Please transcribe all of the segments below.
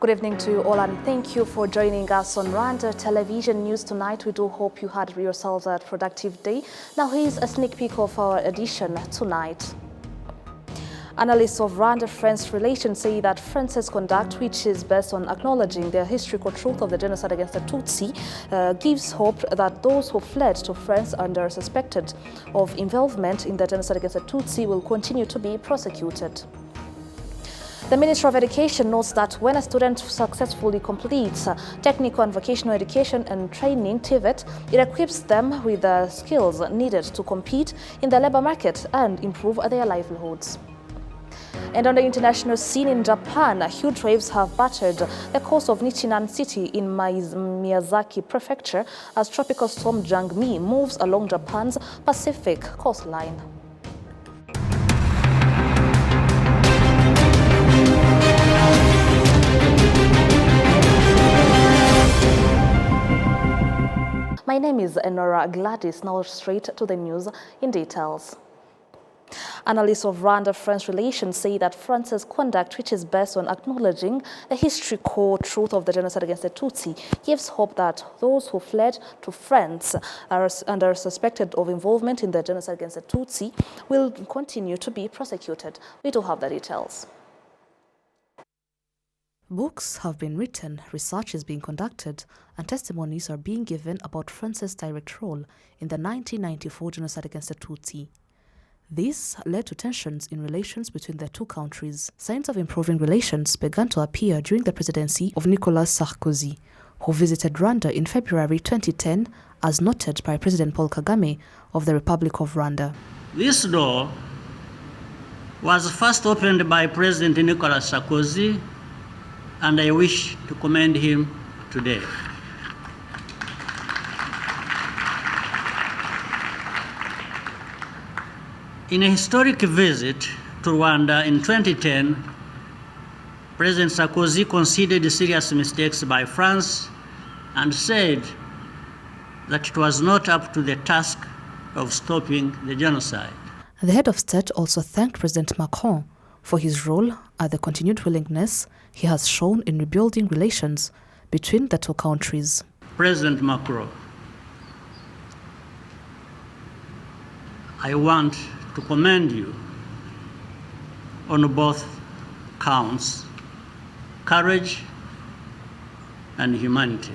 Good evening to you all, and thank you for joining us on Rwanda Television News tonight. We do hope you had yourselves a productive day. Now here's a sneak peek of our edition tonight. Analysts of Rwanda-France relations say that France's conduct, which is based on acknowledging the historical truth of the genocide against the Tutsi, gives hope that those who fled to France and are suspected of involvement in the genocide against the Tutsi will continue to be prosecuted. The Ministry of Education notes that when a student successfully completes technical and vocational education and training (TVET), it equips them with the skills needed to compete in the labor market and improve their livelihoods. And on the international scene in Japan, huge waves have battered the coast of Nichinan City in Miyazaki Prefecture as tropical storm Jangmi moves along Japan's Pacific coastline. My name is Enora Gladys. Now straight to the news in details. Analysts of Rwanda-France relations say that France's conduct, which is based on acknowledging the historical truth of the genocide against the Tutsi, gives hope that those who fled to France and are suspected of involvement in the genocide against the Tutsi will continue to be prosecuted. We do have the details. Books have been written, research is being conducted, and testimonies are being given about France's direct role in the 1994 genocide against the Tutsi. This led to tensions in relations between the two countries. Signs of improving relations began to appear during the presidency of Nicolas Sarkozy, who visited Rwanda in February 2010, as noted by President Paul Kagame of the Republic of Rwanda. This door was first opened by President Nicolas Sarkozy, and I wish to commend him today. In a historic visit to Rwanda in 2010, President Sarkozy conceded serious mistakes by France and said that it was not up to the task of stopping the genocide. The head of state also thanked President Macron for his role and the continued willingness he has shown in rebuilding relations between the two countries. President Macron, I want to commend you on both counts, courage and humanity.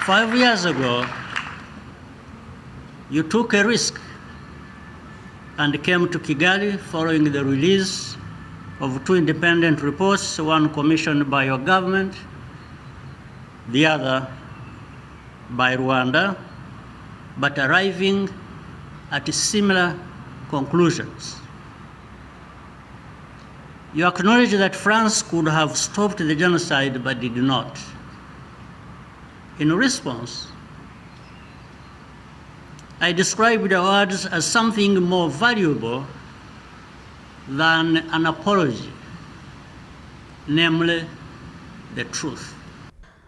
Five years ago, you took a risk and came to Kigali following the release of two independent reports, one commissioned by your government, the other by Rwanda, but arriving at similar conclusions. You acknowledge that France could have stopped the genocide but did not. In response, I described the words as something more valuable than an apology, namely the truth.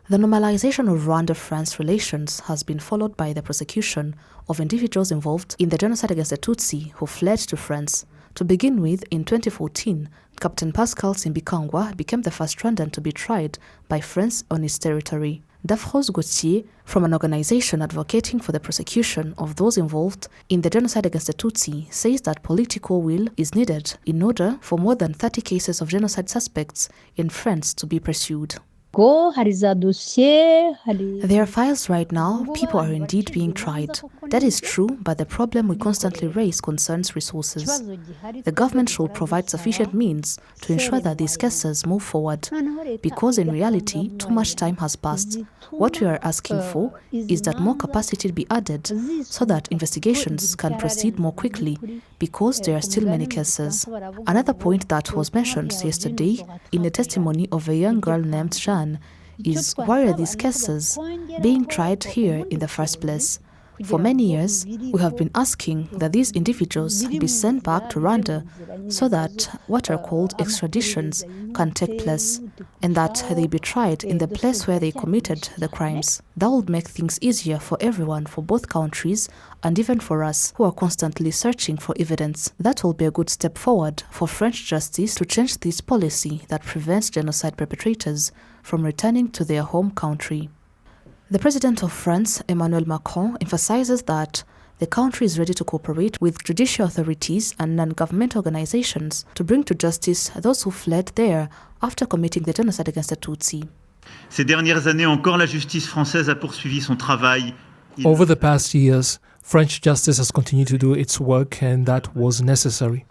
The normalization of Rwanda-France relations has been followed by the prosecution of individuals involved in the genocide against the Tutsi who fled to France. To begin with, in 2014, Captain Pascal Simbikangwa became the first Rwandan to be tried by France on its territory. Dafros Gauthier, from an organization advocating for the prosecution of those involved in the genocide against the Tutsi, says that political will is needed in order for more than 30 cases of genocide suspects in France to be pursued. There are files right now. People are indeed being tried. That is true, but the problem we constantly raise concerns resources. The government should provide sufficient means to ensure that these cases move forward, because in reality, too much time has passed. What we are asking for is that more capacity be added so that investigations can proceed more quickly, because there are still many cases. Another point that was mentioned yesterday in the testimony of a young girl named Jeanne is why are these cases being tried here in the first place? For many years, we have been asking that these individuals be sent back to Rwanda so that what are called extraditions can take place and that they be tried in the place where they committed the crimes. That would make things easier for everyone, for both countries, and even for us who are constantly searching for evidence. That will be a good step forward for French justice to change this policy that prevents genocide perpetrators from returning to their home country. The President of France, Emmanuel Macron, emphasizes that the country is ready to cooperate with judicial authorities and non-governmental organizations to bring to justice those who fled there after committing the genocide against the Tutsi. Ces dernières années encore, la justice française a poursuivi son travail. Over the past years, French justice has continued to do its work, and that was necessary.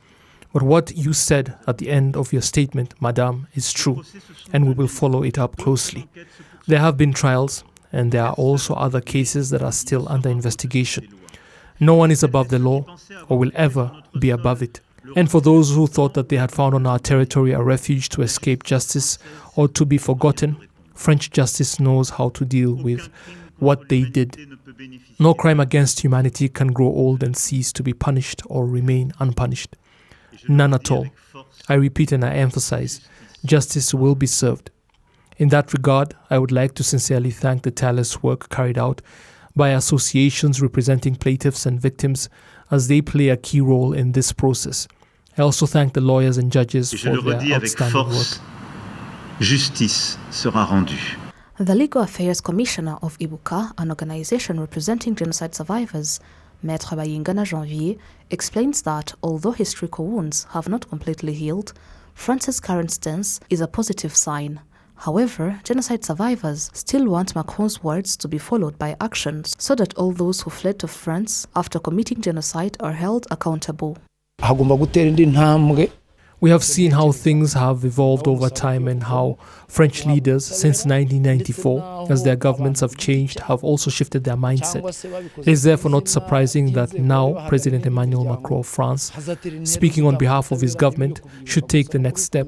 But what you said at the end of your statement, Madame, is true, and we will follow it up closely. There have been trials, and there are also other cases that are still under investigation. No one is above the law or will ever be above it. And for those who thought that they had found on our territory a refuge to escape justice or to be forgotten, French justice knows how to deal with what they did. No crime against humanity can grow old and cease to be punished or remain unpunished. None at all. I repeat and I emphasize, justice will be served. In that regard, I would like to sincerely thank the tireless work carried out by associations representing plaintiffs and victims, as they play a key role in this process. I also thank the lawyers and judges for their outstanding work. Justice sera rendue. The Legal Affairs Commissioner of Ibuka, an organization representing genocide survivors, Maître Bayingana Janvier, explains that although historical wounds have not completely healed, France's current stance is a positive sign. However, genocide survivors still want Macron's words to be followed by actions so that all those who fled to France after committing genocide are held accountable. We have seen how things have evolved over time and how French leaders since 1994, as their governments have changed, have also shifted their mindset. It is therefore not surprising that now President Emmanuel Macron of France, speaking on behalf of his government, should take the next step.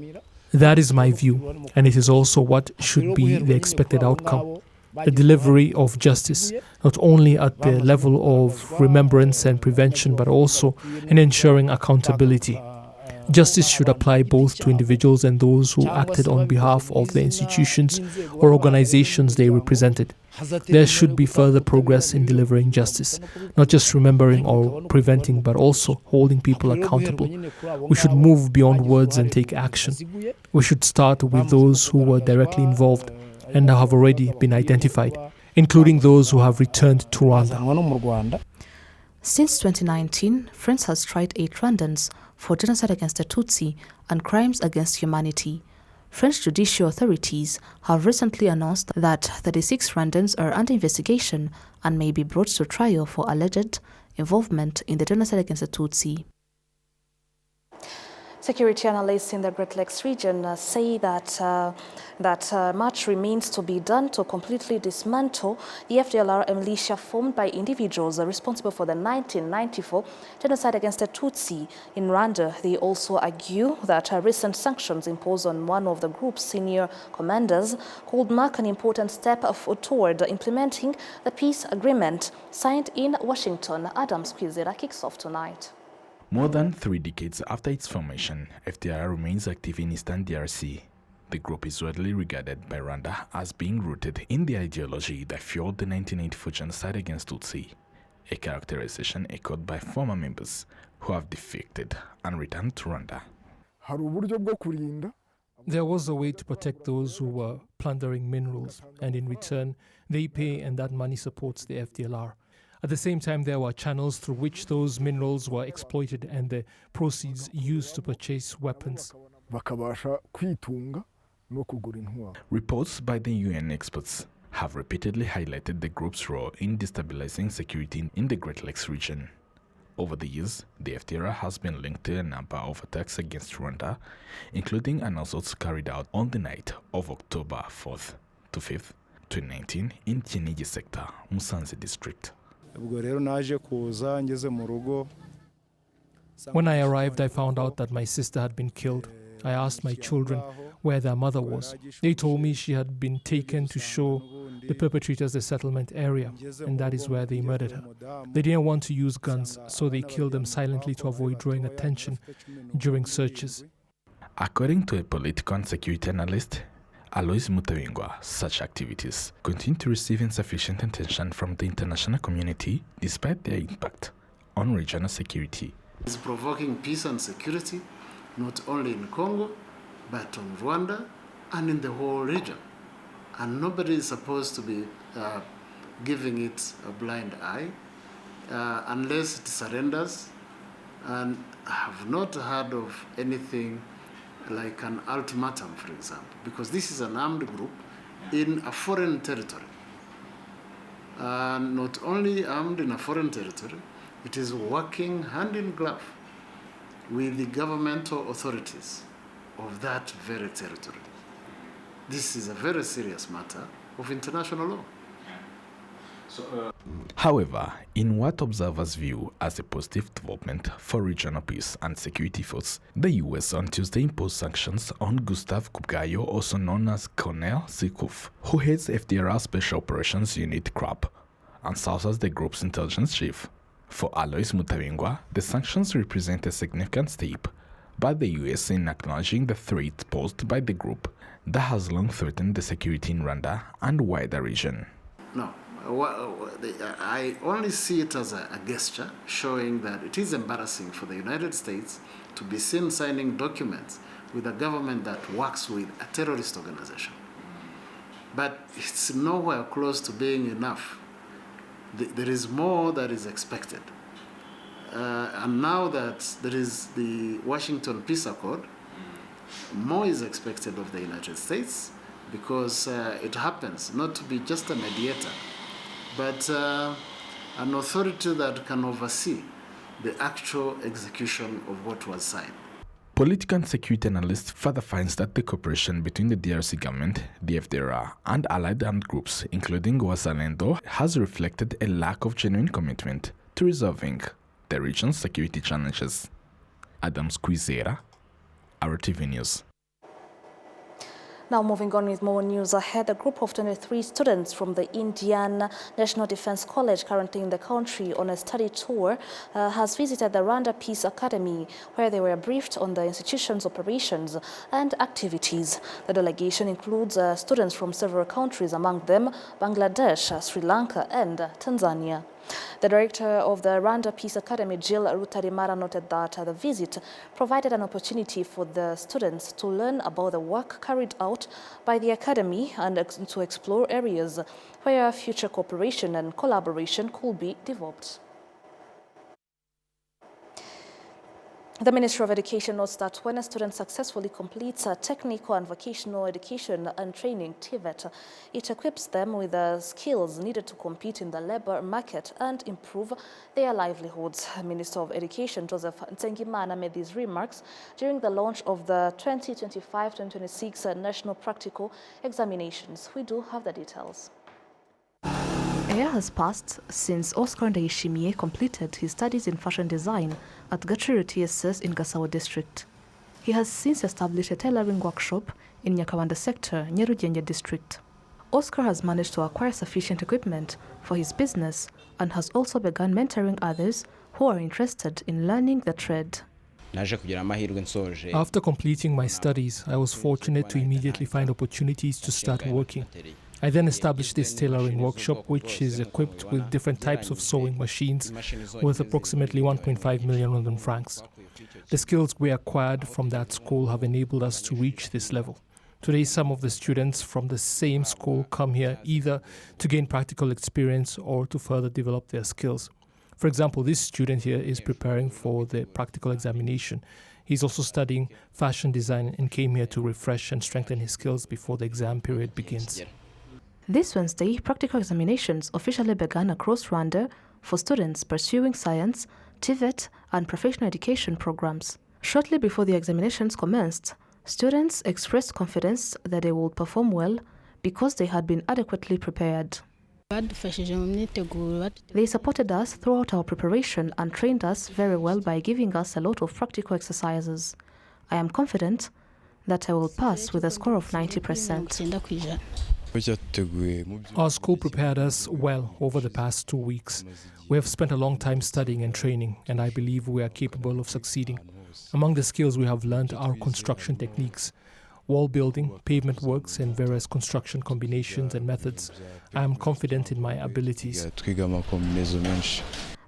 That is my view, and it is also what should be the expected outcome. The delivery of justice, not only at the level of remembrance and prevention, but also in ensuring accountability. Justice should apply both to individuals and those who acted on behalf of the institutions or organizations they represented. There should be further progress in delivering justice, not just remembering or preventing, but also holding people accountable. We should move beyond words and take action. We should start with those who were directly involved and have already been identified, including those who have returned to Rwanda. Since 2019, France has tried 8 Rwandans for genocide against the Tutsi and crimes against humanity. French judicial authorities have recently announced that 36 Rwandans are under investigation and may be brought to trial for alleged involvement in the genocide against the Tutsi. Security analysts in the Great Lakes region say that much remains to be done to completely dismantle the FDLR militia formed by individuals responsible for the 1994 genocide against the Tutsi in Rwanda. They also argue that recent sanctions imposed on one of the group's senior commanders could mark an important step toward implementing the peace agreement signed in Washington. Adam Squizera kicks off tonight. More than 3 decades after its formation, FDLR remains active in Eastern DRC. The group is widely regarded by Rwanda as being rooted in the ideology that fueled the 1994 genocide against Tutsi, a characterization echoed by former members who have defected and returned to Rwanda. There was a way to protect those who were plundering minerals, and in return, they pay, and that money supports the FDLR. At the same time, there were channels through which those minerals were exploited and the proceeds used to purchase weapons. Reports by the UN experts have repeatedly highlighted the group's role in destabilizing security in the Great Lakes region. Over the years, the FDLR has been linked to a number of attacks against Rwanda, including an assault carried out on the night of October 4th to 5th, 2019 in Kinigi sector, Musanze district. When I arrived, I found out that my sister had been killed. I asked my children where their mother was. They told me she had been taken to show the perpetrators the settlement area, and that is where they murdered her. They didn't want to use guns, so they killed them silently to avoid drawing attention during searches. According to a political and security analyst, Alois Mutawingwa, such activities continue to receive insufficient attention from the international community despite their impact on regional security. It's provoking peace and security, not only in Congo, but in Rwanda and in the whole region. And nobody is supposed to be giving it a blind eye unless it surrenders. And I have not heard of anything like an ultimatum, for example, because this is an armed group in a foreign territory. Not only armed in a foreign territory, it is working hand in glove with the governmental authorities of that very territory. This is a very serious matter of international law. However, in what observers view as a positive development for regional peace and security efforts, the US on Tuesday imposed sanctions on Gustav Kubgayo, also known as Colonel Sikuf, who heads FDR Special Operations Unit CRAP and serves as the group's intelligence chief. For Alois Mutawingwa, the sanctions represent a significant step by the US in acknowledging the threat posed by the group that has long threatened the security in Rwanda and wider region. No. I only see it as a gesture showing that it is embarrassing for the United States to be seen signing documents with a government that works with a terrorist organization. But it's nowhere close to being enough. There is more that is expected. And now that there is the Washington Peace Accord, more is expected of the United States because it happens not to be just a mediator, but an authority that can oversee the actual execution of what was signed. Political and security analyst further finds that the cooperation between the DRC government, the FDR, and allied armed groups, including Wazalendo, has reflected a lack of genuine commitment to resolving the region's security challenges. Adam Squizera, RwandaTV News. Now moving on with more news ahead, a group of 23 students from the Indian National Defense College currently in the country on a study tour has visited the Rwanda Peace Academy, where they were briefed on the institution's operations and activities. The delegation includes students from several countries, among them Bangladesh, Sri Lanka and Tanzania. The director of the Rwanda Peace Academy, Jill Rutarimara, noted that the visit provided an opportunity for the students to learn about the work carried out by the academy and to explore areas where future cooperation and collaboration could be developed. The Ministry of Education notes that when a student successfully completes a technical and vocational education and training (TVET), it equips them with the skills needed to compete in the labor market and improve their livelihoods. Minister of Education Joseph Nsengimana made these remarks during the launch of the 2025-2026 National Practical Examinations. We do have the details. A year has passed since Oscar Ndayishimiye completed his studies in fashion design at Gachiru TSS in Gasabo district. He has since established a tailoring workshop in Nyakawanda sector, Nyarugenge district. Oscar has managed to acquire sufficient equipment for his business and has also begun mentoring others who are interested in learning the trade. After completing my studies, I was fortunate to immediately find opportunities to start working. I then established this tailoring workshop, which is equipped with different types of sewing machines worth approximately 1.5 million Rwandan francs. The skills we acquired from that school have enabled us to reach this level. Today, some of the students from the same school come here either to gain practical experience or to further develop their skills. For example, this student here is preparing for the practical examination. He's also studying fashion design and came here to refresh and strengthen his skills before the exam period begins. This Wednesday, practical examinations officially began across Rwanda for students pursuing science, TVET, and professional education programs. Shortly before the examinations commenced, students expressed confidence that they would perform well because they had been adequately prepared. They supported us throughout our preparation and trained us very well by giving us a lot of practical exercises. I am confident that I will pass with a score of 90%. Our school prepared us well over the past 2 weeks. We have spent a long time studying and training, and I believe we are capable of succeeding. Among the skills we have learned are construction techniques, wall building, pavement works, and various construction combinations and methods. I am confident in my abilities.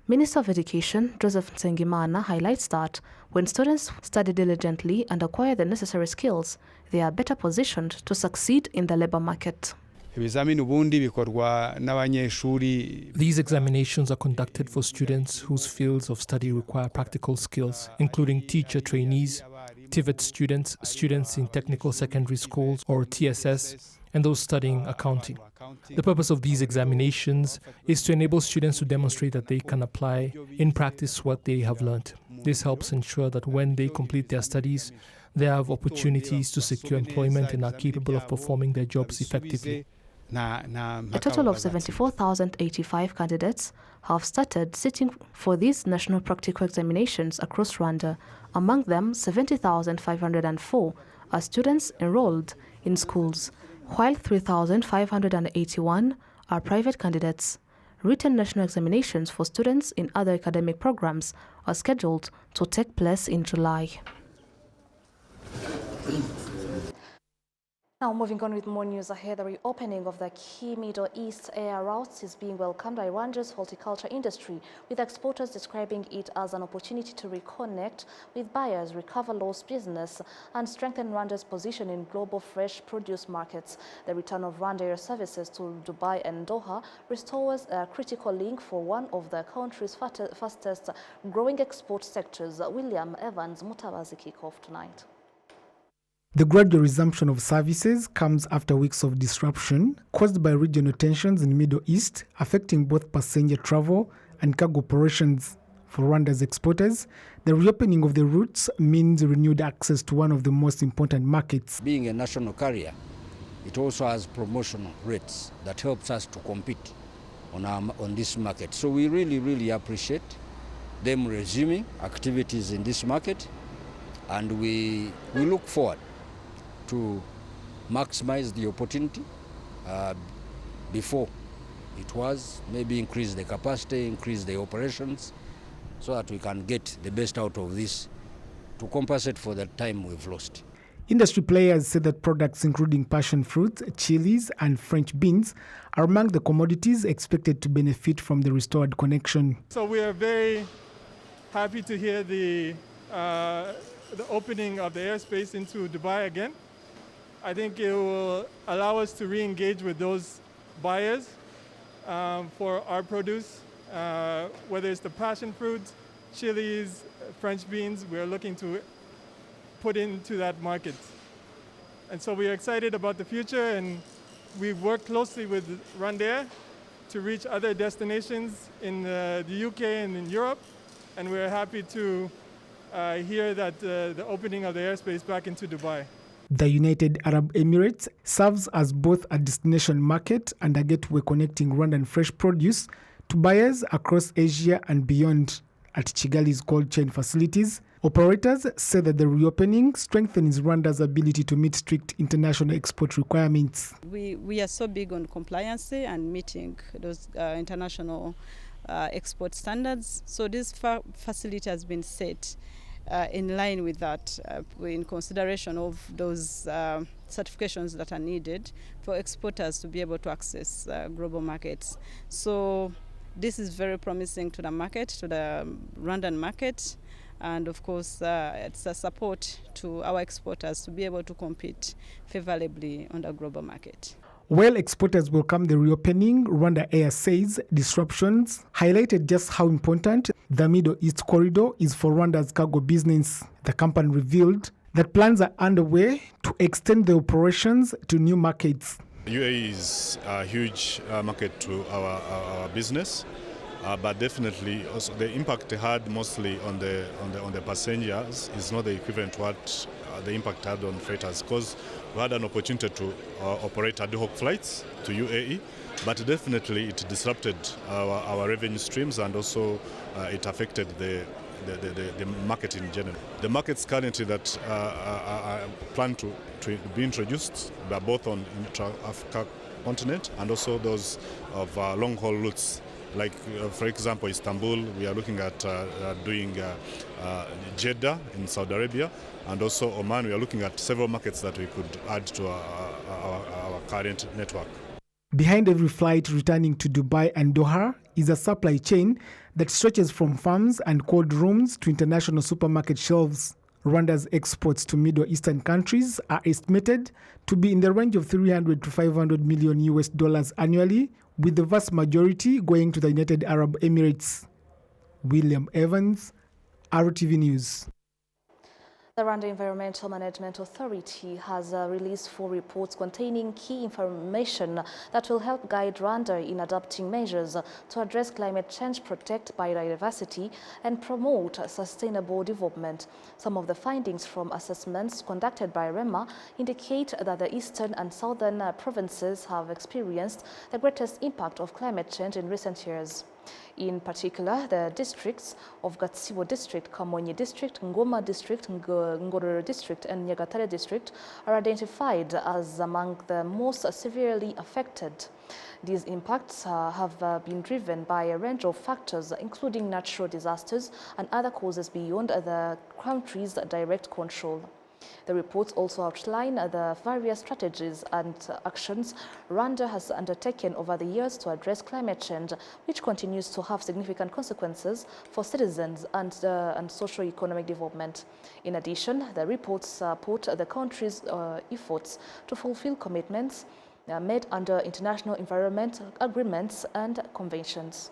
Minister of Education Joseph Nsengimana highlights that when students study diligently and acquire the necessary skills, they are better positioned to succeed in the labor market. These examinations are conducted for students whose fields of study require practical skills, including teacher trainees, TVET students, students in technical secondary schools or TSS, and those studying accounting. The purpose of these examinations is to enable students to demonstrate that they can apply in practice what they have learned. This helps ensure that when they complete their studies, they have opportunities to secure employment and are capable of performing their jobs effectively. A total of 74,085 candidates have started sitting for these national practical examinations across Rwanda. Among them, 70,504 are students enrolled in schools, while 3,581 are private candidates. Written national examinations for students in other academic programs are scheduled to take place in July. Now, moving on with more news ahead, the reopening of the key Middle East air routes is being welcomed by Rwanda's horticulture industry, with exporters describing it as an opportunity to reconnect with buyers, recover lost business, and strengthen Rwanda's position in global fresh produce markets. The return of Rwanda Air services to Dubai and Doha restores a critical link for one of the country's fastest growing export sectors. William Evans Mutabazi kick off tonight. The gradual resumption of services comes after weeks of disruption caused by regional tensions in the Middle East, affecting both passenger travel and cargo operations. For Rwanda's exporters, the reopening of the routes means renewed access to one of the most important markets. Being a national carrier, it also has promotional rates that helps us to compete on this market. So we really appreciate them resuming activities in this market, and we look forward to maximize the opportunity before it was, maybe increase the capacity, increase the operations, so that we can get the best out of this to compensate for the time we've lost. Industry players say that products including passion fruits, chilies, and French beans are among the commodities expected to benefit from the restored connection. So we are very happy to hear the opening of the airspace into Dubai again. I think it will allow us to re-engage with those buyers for our produce, whether it's the passion fruits, chilies, French beans. We are looking to put into that market. And so we are excited about the future, and we work closely with RwandaTV to reach other destinations in the UK and in Europe. And we're happy to hear that the opening of the airspace back into Dubai. The United Arab Emirates serves as both a destination market and a gateway connecting Rwandan fresh produce to buyers across Asia and beyond. At Kigali's cold chain facilities, operators say that the reopening strengthens Rwanda's ability to meet strict international export requirements. We are so big on compliance and meeting those international export standards. So this facility has been set in line with that, in consideration of those certifications that are needed for exporters to be able to access global markets. So this is very promising to the market, to the Rwandan market, and of course it's a support to our exporters to be able to compete favorably on the global market. While exporters welcome the reopening, Rwanda Air says disruptions highlighted just how important the Middle East corridor is for Rwanda's cargo business. The company revealed that plans are underway to extend the operations to new markets. UAE is a huge market to our business, but definitely also the impact it had mostly on the passengers is not the equivalent to what the impact had on freighters, because we had an opportunity to operate ad hoc flights to UAE, but definitely it disrupted our revenue streams, and also it affected the the market in general. The markets currently that are planned to be introduced are both on intra-Africa continent and also those of long-haul routes. Like, for example, Istanbul, we are looking at doing Jeddah in Saudi Arabia, and also Oman, we are looking at several markets that we could add to our current network. Behind every flight returning to Dubai and Doha is a supply chain that stretches from farms and cold rooms to international supermarket shelves. Rwanda's exports to Middle Eastern countries are estimated to be in the range of $300 to $500 million annually, with the vast majority going to the United Arab Emirates. William Evans, RwandaTV News. The Rwanda Environmental Management Authority has released 4 reports containing key information that will help guide Rwanda in adopting measures to address climate change, protect biodiversity, and promote sustainable development. Some of the findings from assessments conducted by REMA indicate that the eastern and southern provinces have experienced the greatest impact of climate change in recent years. In particular, the districts of Gatsibo District, Kamonyi District, Ngoma District, Ngororero District, and Nyagatare District are identified as among the most severely affected. These impacts have been driven by a range of factors, including natural disasters and other causes beyond the country's direct control. The reports also outline the various strategies and actions Rwanda has undertaken over the years to address climate change, which continues to have significant consequences for citizens and socio-economic development. In addition, the reports support the country's efforts to fulfill commitments made under international environmental agreements and conventions.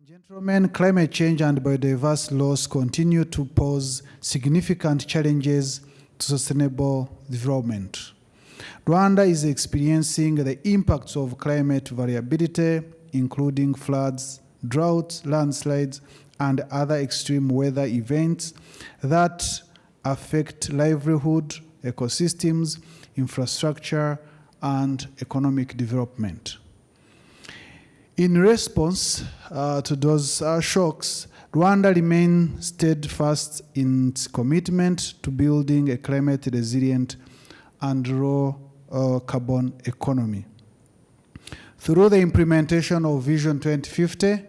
Gentlemen, climate change and biodiversity loss continue to pose significant challenges to sustainable development. Rwanda is experiencing the impacts of climate variability, including floods, droughts, landslides, and other extreme weather events that affect livelihood, ecosystems, infrastructure, and economic development. In response to those shocks, Rwanda remains steadfast in its commitment to building a climate-resilient and low-carbon economy. Through the implementation of Vision 2050,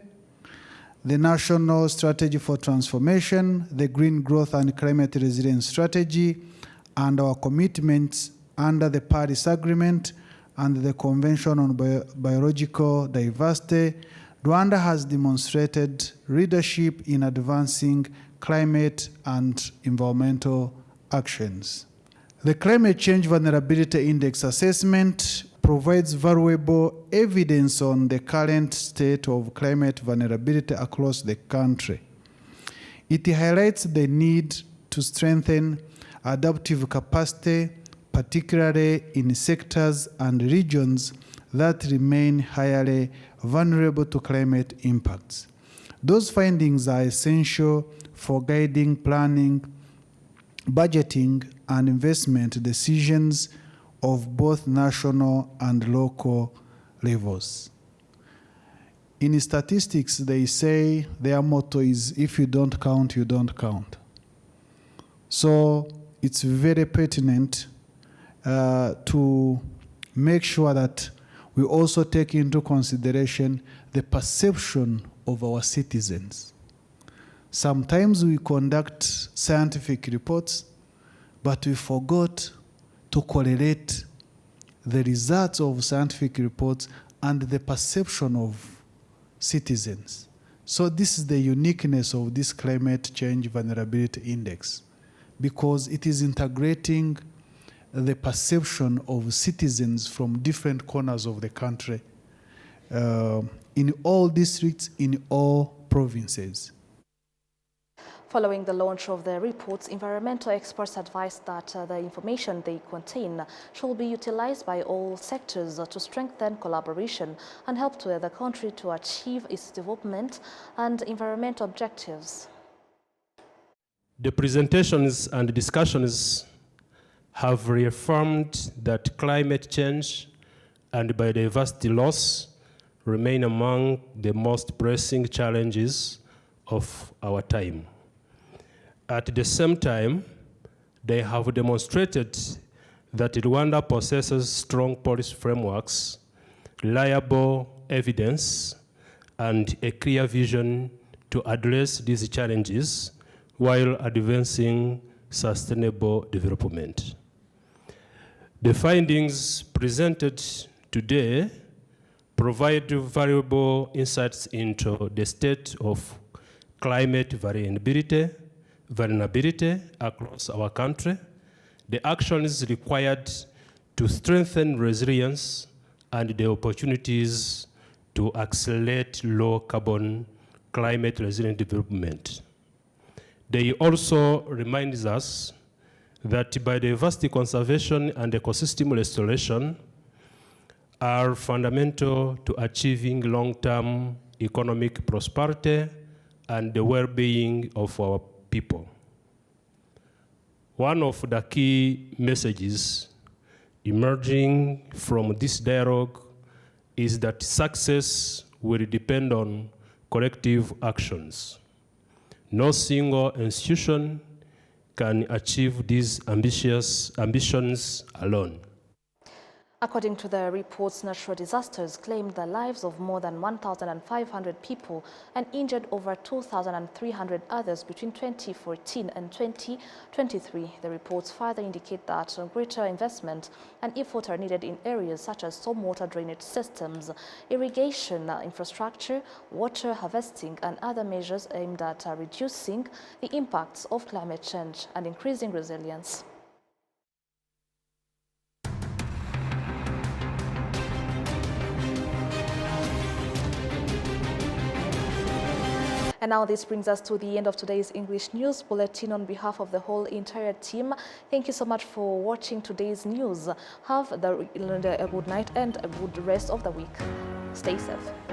the National Strategy for Transformation, the Green Growth and Climate Resilience Strategy, and our commitments under the Paris Agreement and the Convention on Biological Diversity, Rwanda has demonstrated leadership in advancing climate and environmental actions. The Climate Change Vulnerability Index Assessment provides valuable evidence on the current state of climate vulnerability across the country. It highlights the need to strengthen adaptive capacity, particularly in sectors and regions that remain highly vulnerable to climate impacts. Those findings are essential for guiding planning, budgeting, and investment decisions of both national and local levels. In statistics, they say their motto is, if you don't count, you don't count. So it's very pertinent to make sure that we also take into consideration the perception of our citizens. Sometimes we conduct scientific reports, but we forgot to correlate the results of scientific reports and the perception of citizens. So this is the uniqueness of this Climate Change Vulnerability Index, because it is integrating the perception of citizens from different corners of the country, in all districts, in all provinces. Following the launch of the reports, environmental experts advised that the information they contain should be utilized by all sectors to strengthen collaboration and help the country to achieve its development and environmental objectives. The presentations and discussions have reaffirmed that climate change and biodiversity loss remain among the most pressing challenges of our time. At the same time, they have demonstrated that Rwanda possesses strong policy frameworks, reliable evidence, and a clear vision to address these challenges while advancing sustainable development. The findings presented today provide valuable insights into the state of climate vulnerability across our country, the actions required to strengthen resilience, and the opportunities to accelerate low-carbon climate-resilient development. They also remind us that biodiversity conservation and ecosystem restoration are fundamental to achieving long-term economic prosperity and the well-being of our people. One of the key messages emerging from this dialogue is that success will depend on collective actions. No single institution can achieve these ambitions alone. According to the reports, natural disasters claimed the lives of more than 1,500 people and injured over 2,300 others between 2014 and 2023. The reports further indicate that greater investment and effort are needed in areas such as stormwater drainage systems, irrigation infrastructure, water harvesting, and other measures aimed at reducing the impacts of climate change and increasing resilience. And now this brings us to the end of today's English News Bulletin. On behalf of the whole entire team, thank you so much for watching today's news. Have a good night and a good rest of the week. Stay safe.